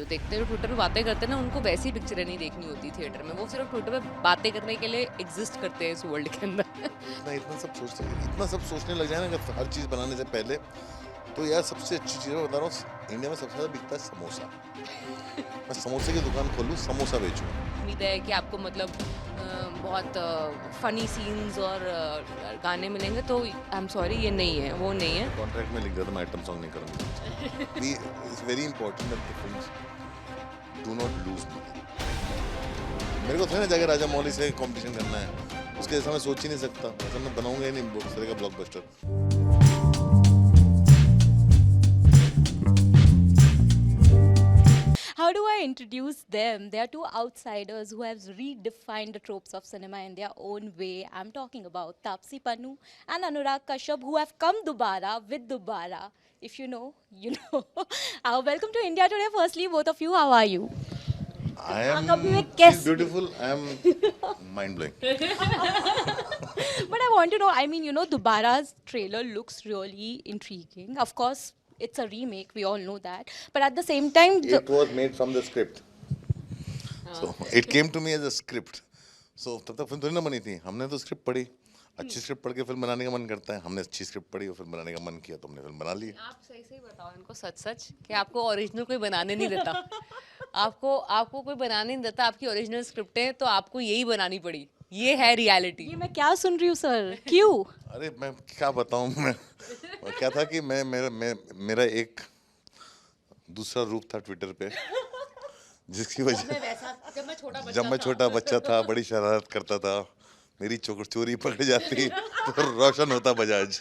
जो देखते हैं ट्विटर पे बातें करते हैं ना, उनको वैसी पिक्चरें नहीं देखनी होती थिएटर में, वो सिर्फ ट्विटर पे बातें करने के लिए एग्जिस्ट करते हैं इस वर्ल्ड के अंदर। इतना सब सोचने लग जाए ना अगर हर चीज़ बनाने से पहले, तो यार सबसे अच्छी चीज़ मैं बता रहा हूँ, इंडिया में सबसे ज़्यादा बिकता है समोसा। मैं समोसे की दुकान खोलूँ, समोसा बेचूँ। उम्मीद है कि आपको मतलब बहुत फनी सीन्स और गाने मिलेंगे, तो आई एम सॉरी, ये नहीं है, वो नहीं है। कॉन्ट्रैक्ट में लिख दिया था मैं आइटम सॉन्ग नहीं करूँगा। It's very important that the films do not lose money. मेरे को थोड़ी ना जाके राजा मौली से कंपटीशन करना है, उसके जैसा मैं सोच ही नहीं सकता, ऐसा मैं बनाऊंगा ही नहीं उस तरह का blockbuster. How do I introduce them? They are two outsiders who have redefined the tropes of cinema in their own way. I'm talking about Tapsi Pannu and Anurag Kashyap, who have come Dubara with Dubara. If you know, you know. Welcome to India Today. Firstly, both of you, how are you? I am कभी मैं guess- beautiful. I am mind blowing. But I want to know, I mean, you know, Dubara's trailer looks really intriguing. Of course, it's a remake, we all know that. But at the same time, It was made from the script. So it came to me as a script. So तब तक film थोड़ी ना बनी थी, हमने तो script पढ़ी, अच्छी स्क्रिप्ट पढ़ के फिल्म बनाने का मन करता है, हमने अच्छी स्क्रिप्ट पढ़ी और फिल्म बनाने का मन किया तो हमने फिल्म बना ली। आप सही सही बताओ इनको, सच सच कि आपको ओरिजिनल कोई बनाने नहीं देता। आपको आपको कोई बनाने नहीं देता, आपकी ओरिजिनल स्क्रिप्ट है तो आपको यही बनानी पड़ी। ये है रियलिटी। ये मैं क्या सुन रही हूँ सर? क्यों? अरे मैं क्या बताऊं, मैं क्या था कि मेरा एक दूसरा रूप था ट्विटर पे, जिसकी वजह जब मैं छोटा बच्चा था बड़ी शरारत करता था, मेरी चोरी पकड़ जाती तो रोशन होता Bajaj.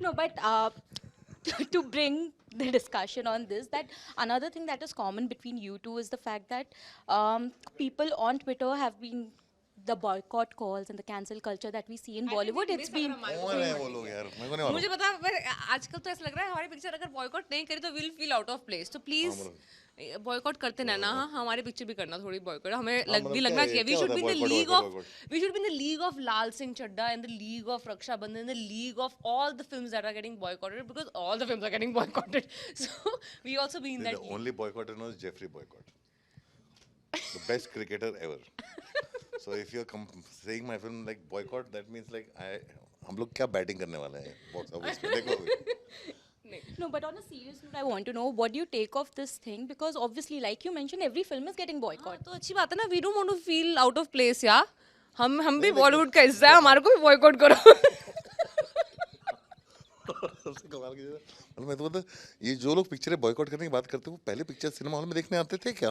No, but to bring the discussion on this, that another thing that is common between you two is the fact that people on Twitter have been the boycott calls and the cancel culture that we see in Bollywood. It's been कौन है वो लोग यार, मेरे को नहीं मुझे मालूम। पता है, पर आजकल तो ऐसा लग रहा है हमारी पिक्चर अगर बॉयकॉट नहीं करी तो will feel out of place, तो प्लीज बॉयकॉट करते ना हमारी पिक्चर भी करना थोड़ी बॉयकॉट, हमें मतलब भी क्या लगना है, चाहिए। वी क्या शुड होता बी है in the boycott, league boycott, of boycott? We should be in the league of Lal Singh Chaddha, in the league of Raksha Bandhan, in the league of all the films that are getting boycotted, because all the films are getting boycotted, so we also be in The that only boycott I know is Jeffrey Boycott, the best cricketer ever. So if you're saying my film like boycott, that means like हम लोग क्या batting करने वाले हैं box office में, देखो। no. But on a serious note, I want to know what do you take of this thing, because obviously, like you mentioned, every film is getting boycott. तो अच्छी बात है ना, we don't want to feel out of place यार, हम भी बॉलीवुड का हिस्सा है, हमारे को भी बॉयकॉट करो। सबसे कमाल की चीज़ है, मतलब मैं तो बता, ये जो लोग पिक्चरें बॉयकॉट करने की बात करते हैं वो पहले पिक्चर सिनेमा हॉल में देखने आते थे क्या?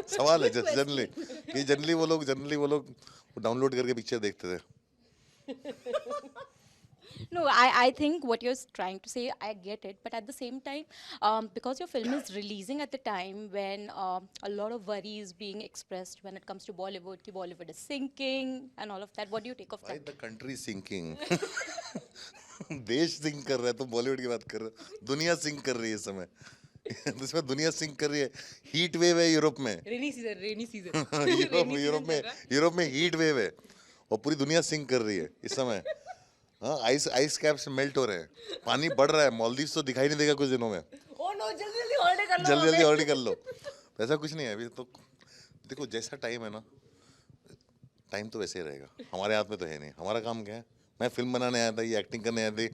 सवाल है जनरली कि जनरली वो लोग डाउनलोड करके पिक्चर देखते थे। No, I think what you're trying to say, I get it. But at the same time, because your film is releasing at the time when a lot of worry is being expressed when it comes to Bollywood, ki Bollywood is sinking and all of that. What do you take of भाई that? The country sinking. देश sink कर रहा है तो बॉलीवुड की बात कर रहे हो, दुनिया सिंक कर रही है इस समय। इसमें दुनिया सिंक कर रही है, हीट वेव है यूरोप में। रेनी सीजन यूरोप में हीट वेव है और पूरी दुनिया सिंक कर रही है इस समय। हाँ, आइस कैप्स मेल्ट हो रहे हैं, पानी बढ़ रहा है, मालदीव्स तो दिखाई नहीं देगा कुछ दिनों में। ओ नो, जल्दी हॉलिडे कर लो, जल्दी ऑलरेडी कर लो, तो ऐसा कुछ नहीं है अभी तो। देखो जैसा टाइम है ना, टाइम तो वैसे ही रहेगा, हमारे हाथ में तो है नहीं। हमारा काम क्या है, मैं फिल्म बनाने आया था, ये एक्टिंग करने आया थी,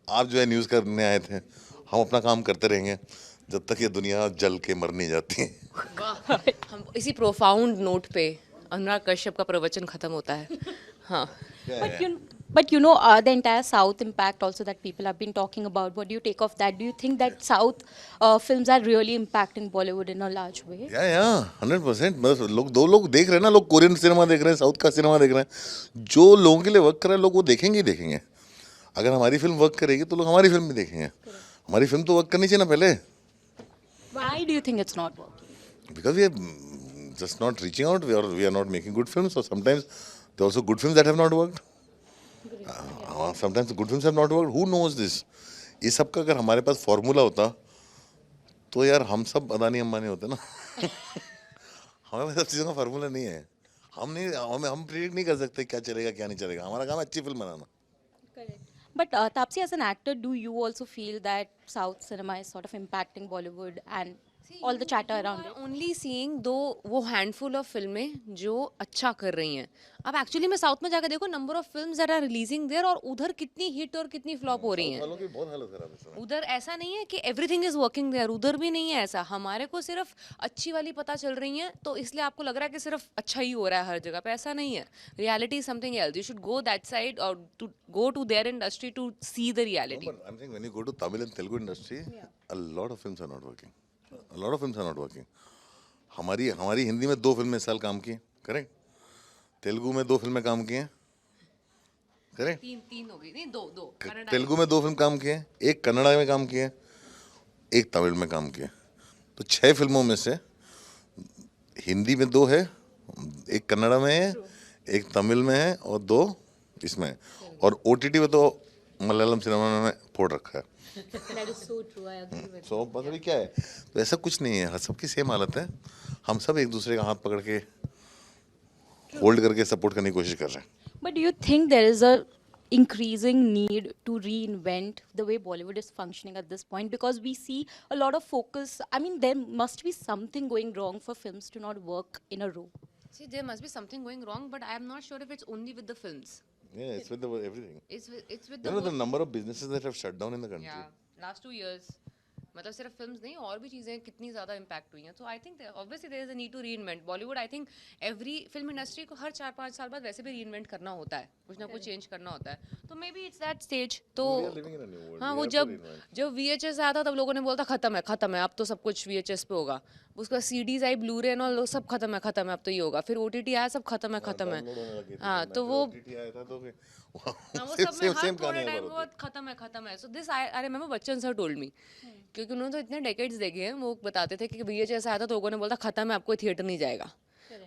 आप जो है न्यूज़ करने आए थे। हम अपना काम करते रहेंगे जब तक ये दुनिया जल के मर नहीं जाती। वाह, हम इसी प्रोफाउंड नोट पे अनुराग कश्यप का प्रवचन खत्म होता है। हाँ, But you know, the entire South impact also that people have been talking about. What do you take of that? Do you think that South films are really impacting Bollywood in a large way? या 100%। बस दो लोग देख रहे हैं ना, लोग Korean cinema देख रहे हैं, साउथ का सिनेमा देख रहे हैं। जो लोगों के लिए वर्क कर रहे हैं लोग वो देखेंगे ही देखेंगे। अगर हमारी फिल्म वर्क करेगी तो लोग हमारी फिल्म भी देखेंगे। हमारी फिल्म तो वर्क करनी चाहिए ना पहले। Why do you think it's not working? Because we are just not reaching out, we are not making good films, or sometimes there are also good films that have not worked. Sometimes good films have not worked. Who knows this? ये सब का अगर हमारे पास formula होता तो यार हम सब अदानी अंबानी होते ना। हमारे पास सब चीज़ों का फार्मूला नहीं है। हम प्रिडिक्ट नहीं कर सकते क्या चलेगा क्या नहीं चलेगा। हमारा काम है अच्छी film banana. Correct. But Tapsi, as an actor, do you also feel that South cinema is sort of impacting Bollywood and all the chatter around it? Only seeing दो वो हैंडफुल ऑफ फिल्में जो अच्छा कर रही हैं. अब एक्चुअली में साउथ में जाकर देखो number of films that are releasing there और उधर कितनी हिट और कितनी फ्लॉप हो रही हैं. वालों की बहुत हालत खराब है इस समय. उधर ऐसा नहीं है कि एवरीथिंग इज वर्किंग देयर, उधर भी नहीं है ऐसा. हमारे को सिर्फ अच्छी वाली पता चल रही है तो इसलिए आपको लग रहा है कि सिर्फ अच्छा ही हो रहा है हर जगह पे. ऐसा नहीं है. Reality is something else. You should go that side और to go to there industry to see the reality. But I'm saying when you go to Tamil and Telugu industry, a lot of films are not working. A lot of films are not working. हमारी हिंदी में 2 फिल्में इस साल काम की, correct. Telugu में 2 फिल्में काम की हैं, करेक्ट. तीन हो गई. नहीं, दो कन्नड़ा. तेलुगु में 2 फिल्म काम की हैं, एक कन्नड़ा में काम की है, एक तमिल में काम की है. तो 6 फिल्मों में से हिंदी में 2 है, एक कन्नड़ा में है, एक तमिल में है और 2 इसमें है. और OTT में तो मलयालम सिनेमा में फोड़ रखा है. That is so true. I agree with. सो बस अभी क्या है, तो ऐसा कुछ नहीं है. सबकी सेम हालत है. हम सब एक दूसरे का हाथ पकड़ के होल्ड करके सपोर्ट करने की कोशिश कर रहे हैं. But do you think there is a increasing need to reinvent the way Bollywood is functioning at this point? Because we see a lot of focus. I mean, there must be something going wrong for films to not work in a row. See, there must be something going wrong, but I am not sure if it's only with the films. Yeah, it's with everything. It's with You the know the whole- number of businesses that have shut down in the country. Yeah, last 2 years. मतलब सिर्फ films नहीं और भी चीज़ें कितनी ज़्यादा impact हुई हैं. तो I think obviously there is a need to reinvent. Bollywood I think every film industry को हर 4-5 साल बाद वैसे भी रीइन्वेंट करना होता है, कुछ ना कुछ चेंज करना होता है. तो may be it's that stage. तो We are living in a new world. हाँ, We वो have to जब reinvent. VHS आया था तब लोगों ने बोला था खत्म है अब तो सब कुछ VHS पे होगा. उसके बाद CDs आई, ब्लू रे एंड ऑल, सब खत्म है अब तो ये होगा. फिर OTT आया, सब खत्म है. Download होने लगी थी. हाँ, मैं तो फिर वो OTT आया था तो फिर हाँ, वो same- सब में same- हर same थोड़े कहानी टाइम है बाद खत्म है. So this I remember Bachchan sir told me, क्योंकि उन्होंने तो इतने डेकेड्स देखे हैं. वो बताते थे कि VHS आया था तो लोगों ने बोला खत्म है अब कोई थिएटर नहीं जाएगा.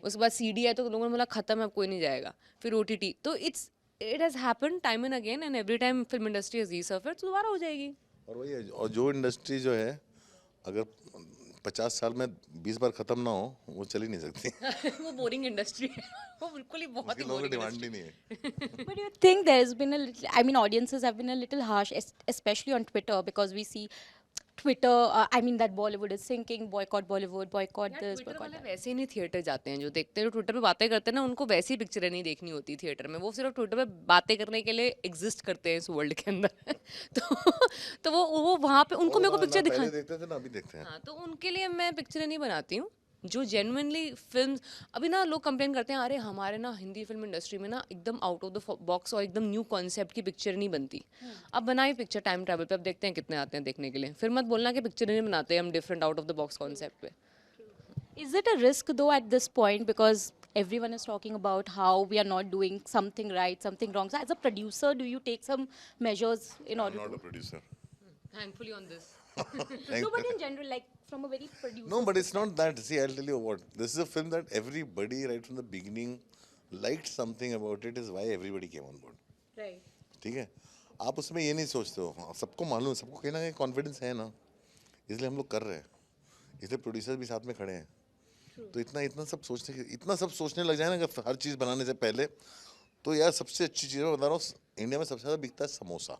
उसके बाद CD आया तो लोगों ने बोला खत्म है अब कोई नहीं जाएगा. फिर OTT. तो it has happened time and again and every time film industry has resurfaced. तो दोबारा हो जाएगी. और वही है. और जो इंडस्ट्री जो है अगर 50 साल में 20 बार खत्म ना हो वो चल ही नहीं सकती. वो बोरिंग इंडस्ट्री है. वो बिल्कुल ही बहुत ही उसकी लोगों की बोरिंग डिमांड ही नहीं है. But do you think there's been a little, I mean, audiences have been a little harsh, especially on Twitter, because we see Twitter, I mean, that Bollywood is sinking, boycott Bollywood, boycott this, Twitter boycott वाले that. वैसे ही नहीं theatre जाते हैं. जो देखते हैं, जो Twitter पे बातें करते हैं ना, उनको वैसी ही पिक्चरें नहीं देखनी होती थिएटर में. वो सिर्फ ट्विटर पे बातें करने के लिए एग्जिस्ट करते हैं इस वर्ल्ड के अंदर. तो वो वहाँ पे उनको मेरे को पिक्चर पहले दिखा. देखते थे ना अभी देखते हैं. हाँ, तो उनके लिए मैं पिक्चरें नहीं बनाती हूँ. जो जेन्युइनली फिल्म, अभी ना लोग कंप्लेन करते हैं अरे हमारे ना हिंदी फिल्म इंडस्ट्री में ना एकदम आउट ऑफ द बॉक्स और एकदम न्यू कॉन्सेप्ट की पिक्चर नहीं बनती. अब बनाई पिक्चर टाइम ट्रैवल पे, अब देखते हैं कितने आते हैं देखने के लिए. फिर मत बोलना कि पिक्चर नहीं बनाते हम different out of the box concept पे. Is it a risk though at this point, because everyone is talking about how we are not doing something right, something wrong? So as a producer, do you take some measures in I'm order not to... a producer. Thankfully on this. No, but in general, like from a very producer... No, but it's not that. See, I'll tell you what. This is a film that everybody, right from the beginning, liked something about it. Is why everybody came on board. Right. ठीक है. आप उसमें ये नहीं सोचते हो. सबको मालूम है, सबको कहीं ना कहीं कॉन्फिडेंस है ना, इसलिए हम लोग कर रहे हैं. इसलिए प्रोड्यूसर भी साथ में खड़े हैं. तो इतना सब सोचने लग जाए ना कि हर चीज़ बनाने से पहले, तो यार सबसे अच्छी चीज़ मैं बता रहा हूँ, इंडिया में सबसे ज़्यादा बिकता है समोसा.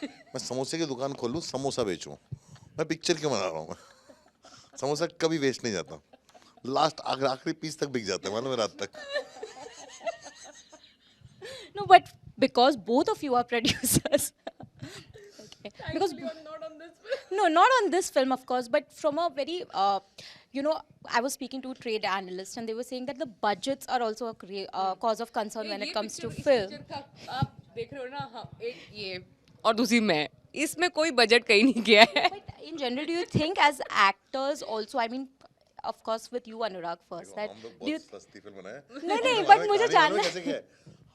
मैं समोसे की दुकान खोल लूँ, समोसा बेचूँ. मैं पिक्चर क्यों बना रहा हूँ? समोसा कभी वेस्ट नहीं जाता. लास्ट आखिरी पीस तक बिक जाता है, मालूम है, रात तक. No, but because both of you are producers. Okay. Because not on this film. no, not on this film, of course, but from a very, you know, I was speaking to trade analysts and they were saying that the budgets are also a cause of concern when it comes to film. आप देख रहे हो ना, हाँ, एक ये और दूसरी मैं, इसमें कोई बजट कहीं नहीं गया है. But in general, do you think as actors also, I mean, of course with you Anurag first, that हम लोग do you, बहुत सस्ती फिल्म बनाए. नहीं, but मुझे जानना कैसे क्या है?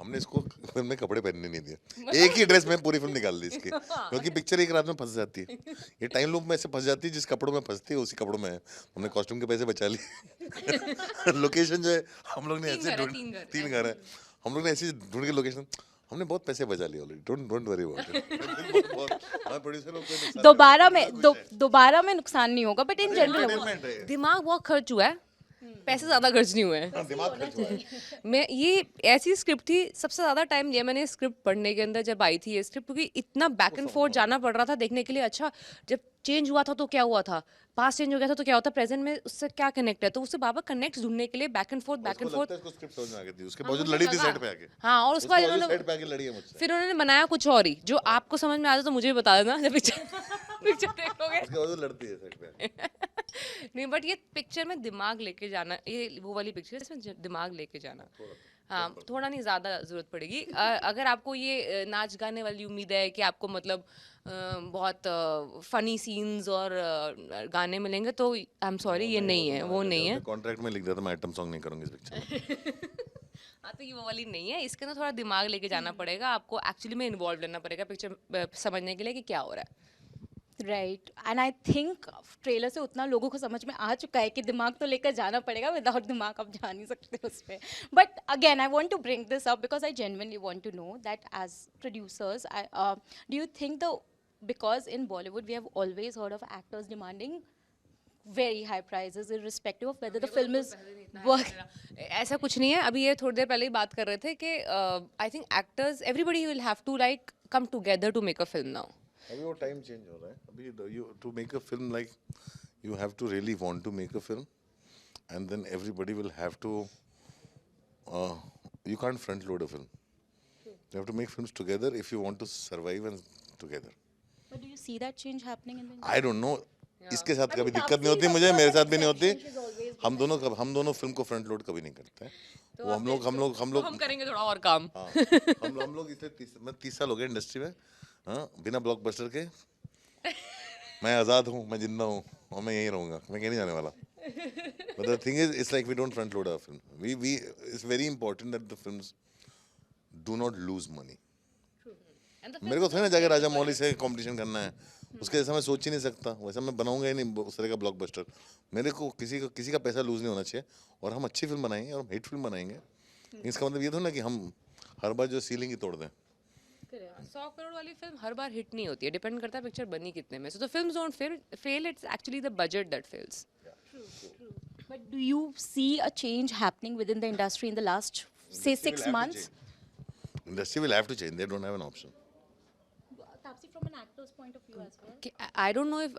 हमने इसको फिल्म में कपड़े पहनने नहीं दिए. एक ही ड्रेस में पूरी फिल्म निकाल दी इसकी, क्योंकि पिक्चर एक रात में फंस जाती है. ये टाइम लूप में ऐसे फंस जाती है, जिस कपड़ों में फंसती है उसी कपड़ों में है. हमने कॉस्ट्यूम के पैसे बचा लिए. लोकेशन जो है हम लोग ने ऐसे तीन घर है, हम लोग ने ऐसे ढूंढ के लोकेशन, हमने बहुत पैसे बचा लिए already. Don't worry about it. Producer लोग दोबारा में नुकसान नहीं होगा, but in general दिमाग बहुत खर्च हुआ है. पैसे ज़्यादा खर्च नहीं हुए हैं। हाँ, दिमाग खर्च हुआ है। मैं ये ऐसी स्क्रिप्ट थी, सबसे ज़्यादा टाइम लिया मैंने स्क्रिप्ट पढ़ने के अंदर जब आई थी ये स्क्रिप्ट, क्योंकि इतना बैक एंड फोर्थ जाना पड़ रहा था देखने के लिए। अच्छा, जब चेंज हुआ था तो क्या हुआ था, पास्ट चेंज हो गया था तो क्या होता, प्रेजेंट में उससे क्या कनेक्ट है, तो उससे बाबा कनेक्ट ढूंढने के लिए back and fourth back and उसको लगता फोर्थ। है इसको स्क्रिप्ट समझ में आ गई थी, उसके बावजूद लड़ी थी सेट पे आके। हाँ, और उसके बाद इन्होंने सेट पे आके लड़ी है मुझसे। फिर उन्होंने बनाया कुछ और ही, जो आपको समझ में आ जाए तो मुझे भी बता देना जब पिक्चर देखोगे। उसके बावजूद लड़ती है सेट पे। नहीं, बट ये पिक्चर में दिमाग लेके जाना, ये वो वाली पिक्चर इसमें दिमाग लेके जाना, हाँ, थोड़ा नहीं ज़्यादा ज़रूरत पड़ेगी। अगर आपको ये नाच गाने वाली उम्मीद है कि आपको मतलब बहुत फनी सीन्स और गाने मिलेंगे, तो आई एम सॉरी, ये नहीं है, वो नहीं है। कॉन्ट्रैक्ट में लिख दिया था मैं आइटम सॉन्ग नहीं करूंगी इस पिक्चर में। हाँ, तो ये वो वाली नहीं है, इसके अंदर थोड़ा दिमाग लेके जाना पड़ेगा आपको, एक्चुअली में इन्वॉल्व रहना पड़ेगा पिक्चर समझने के लिए कि क्या हो रहा है। Right, and I think trailer से उतना लोगों को समझ में आ चुका है कि दिमाग तो लेकर जाना पड़ेगा, विदाउट दिमाग आप जा नहीं सकते उसमें। But again I want to bring this up because I genuinely want to know that as producers, do you think the, because in Bollywood we have always heard of actors demanding very high prices irrespective of whether the film is work. ऐसा कुछ नहीं है, अभी ये थोड़ी देर पहले ही बात कर रहे थे कि I think actors everybody will have to like come together to make a film now. अभी वो टाइम चेंज हो रहा है। अभी you to make a film like you have to really want to make a film and then everybody will have to you can't front load a film. You have to make films together if you want to survive and together. But do you see that change happening in the I don't know, इसके साथ कभी दिक्कत नहीं होती मुझे, मेरे साथ भी नहीं होती। हम दोनों फिल्म को फ्रंट लोड कभी नहीं करते हैं। वो हम करेंगे थोड़ा और काम। हाँ, हम लोग इसलिए मैं 30 साल हो गए इंडस्ट्री में, हाँ, बिना ब्लॉकबस्टर के। मैं आज़ाद हूँ, मैं जिंदा हूँ और मैं यहीं रहूँगा, मैं कहीं नहीं जाने वाला। But the thing is, it's like we don't front load our film. It's very important that the films do not lose money. मेरे को थोड़ी ना जाके राजा मौली से कंपटीशन करना है, उसके जैसा मैं सोच ही नहीं सकता, वैसा मैं बनाऊंगा ही नहीं उस तरह का ब्लॉकबस्टर। मेरे को किसी का पैसा लूज नहीं होना चाहिए, और हम अच्छी फिल्म बनाएंगे और हम हिट फिल्म बनाएंगे। इसका मतलब ये तो ना कि हम हर बार जो सीलिंग ही तोड़ दें। 100 करोड़ वाली फिल्म हर बार हिट नहीं होती है, डिपेंड करता है पिक्चर बनी कितने में। So the films don't fail, it's actually the budget that fails. But do you see a change happening within the industry in the last, say, 6 months? Industry will have to change. They don't have an option. Tapsi, from an actor's point of view as well. I don't know if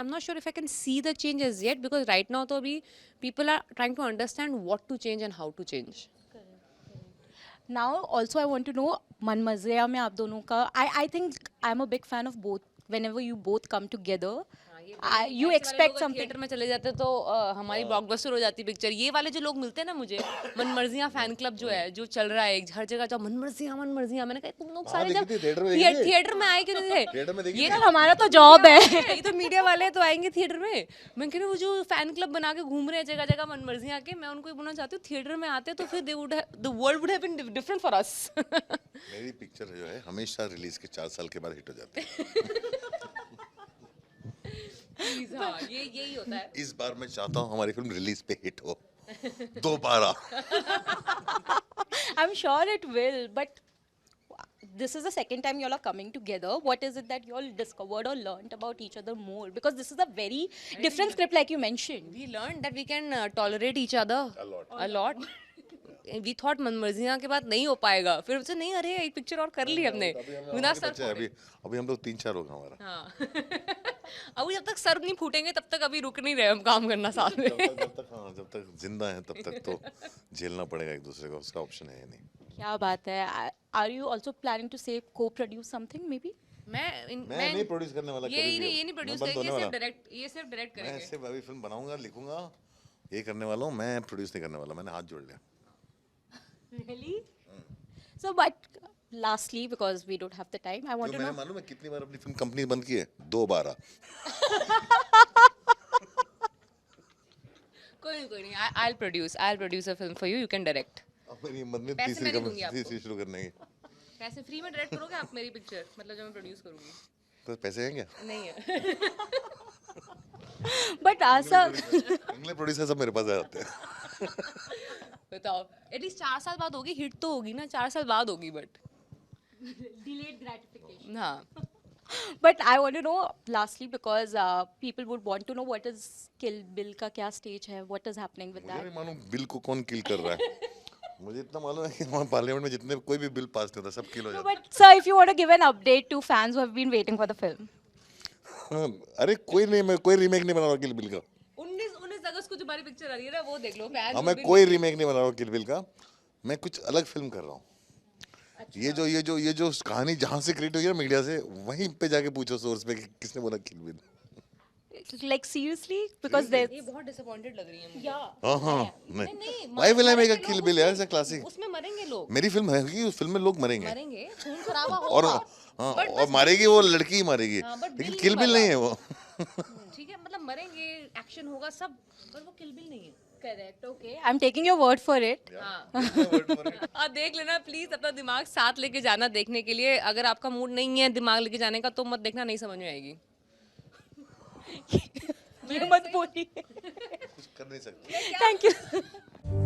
I'm not sure if I can see the changes yet, because right now तो अभी people are trying to understand what to change and how to change. Now also I want to know, मन मज़े में आप दोनों का, I think I'm a big fan of both. Whenever you both come together, you expect something. Theatre में चले जाते तो हमारी ब्लॉकबस्टर हो जाती पिक्चर। ये वाले जो लोग मिलते हैं ना मुझे, मनमर्जियाँ फैन क्लब जो है, जो चल रहा है हर जगह, जो मनमर्जियाँ, मैंने कहा तुम लोग सारे जब थिएटर में आए क्यों नहीं थे? थिएटर में देखिए, ये तो हमारा तो जॉब है। ये तो मीडिया वाले तो आएंगे थिएटर में। मैं कह रही हूँ वो जो फैन क्लब बना के घूम रहे हैं जगह जगह मनमर्जियाँ के, मैं उनको ये बोलना चाहती हूँ थिएटर में आते तो फिर the world would have been different for us. मेरी पिक्चर जो है हमेशा रिलीज के 4 साल के बाद हिट हो जाती है। हाँ, यही होता है। इस बार मैं चाहता हूँ हमारी फिल्म रिलीज पे हिट हो दोबारा। I'm sure it will, but this is the second time you all are coming together. What is it that you all discovered or learned about each other more? Because this is a very different script, like you mentioned. We learned that we can tolerate each other a lot. We thought मनमर्जियाँ के बाद नहीं हो पाएगा, फिर उससे नहीं, अरे एक पिक्चर और कर ली हमने बिना सर फूटे। अभी हम लोग 3-4 होगा हमारा। हाँ। अभी जब तक सर नहीं फूटेंगे तब तक अभी रुक नहीं रहे हम काम करना साथ में। जब तक जिंदा है तब तक तो झेलना पड़ेगा एक दूसरे को, उसका ऑप्शन है नहीं। क्या बात है। Are you also planning to say co-produce something maybe? मैं नहीं प्रोड्यूस करने वाला, ये नहीं प्रोड्यूस करेंगे, ये सिर्फ डायरेक्ट करेंगे। मैं सिर्फ अभी फिल्म बनाऊंगा, लिखूंगा, ये करने वाला हूँ, मैं प्रोड्यूस नहीं करने वाला, मैंने हाथ जोड़ लिया। Really? So, but lastly, because we don't have the time, I want to know. मैंने मालूम है कितनी बार अपनी फिल्म कंपनी बंद की है? 2 बार। कोई नहीं, I'll produce a film for you, you can direct. अब मेरी हिम्मत नहीं पैसे मैं नहीं दूंगी आपको। तीसरी शुरू करने की। पैसे फ्री में डायरेक्ट करोगे आप मेरी पिक्चर, मतलब जो मैं प्रोड्यूस करूंगी? तो पैसे हैं क्या? नहीं है। But Asa, इंग्लिश प्रोड्यूसर सब मेरे पास आ जाते हैं। बताओ, एटलीस्ट 4 साल बाद होगी, हिट तो होगी ना, 4 साल बाद होगी, बट delayed gratification. हाँ। But I want to know, lastly, because people would want to know what is Kill Bill का क्या stage है, what is happening with मुझे that. नहीं मालूम बिल को कौन किल कर रहा है मुझे इतना मालूम है कि वहाँ पार्लियामेंट में जितने कोई भी बिल पास नहीं होता सब किल हो No, जाता but sir, if you want to give an update to fans who have been waiting for the film. है अरे कोई नहीं मैं कोई रीमेक नहीं बना रहा किल बिल का 19 अगस्त को जो हमारी पिक्चर आ रही है ना वो देख लो फैंस हाँ मैं कोई रीमेक नहीं बना रहा हूँ किल बिल का मैं कुछ अलग फिल्म कर रहा हूँ ये जो कहानी जहाँ से क्रिएट हुई है मीडिया से वहीं पे जाके पूछो सोर्स पे कि किसने बोला किल bill Like seriously, because they. ये बहुत डिसअपॉइंटेड लग रही है मुझे Yeah. हाँ हाँ नहीं नहीं why will I make a मरेंगे किल लोग बिल यार उसमें। इट्स अ क्लासिक उसमें मरेंगे लोग मेरी फिल्म है कि उस फिल्म में लोग मरेंगे मरेंगे खून खराबा और होगा हाँ But और बस मारेगी वो लड़की ही मारेगी हाँ, but लेकिन बिल किल नहीं बिल मर नहीं है रहा। वो ठीक है मतलब मरेंगे एक्शन होगा सब पर वो किल बिल नहीं है Correct. Okay. I'm taking your word for it. हाँ देख लेना प्लीज अपना दिमाग साथ लेके जाना देखने के लिए अगर आपका मूड नहीं है दिमाग लेके जाने का तो मत देखना नहीं समझ में आएगी ये मत बोलिए. कुछ कर नहीं सकते Thank you.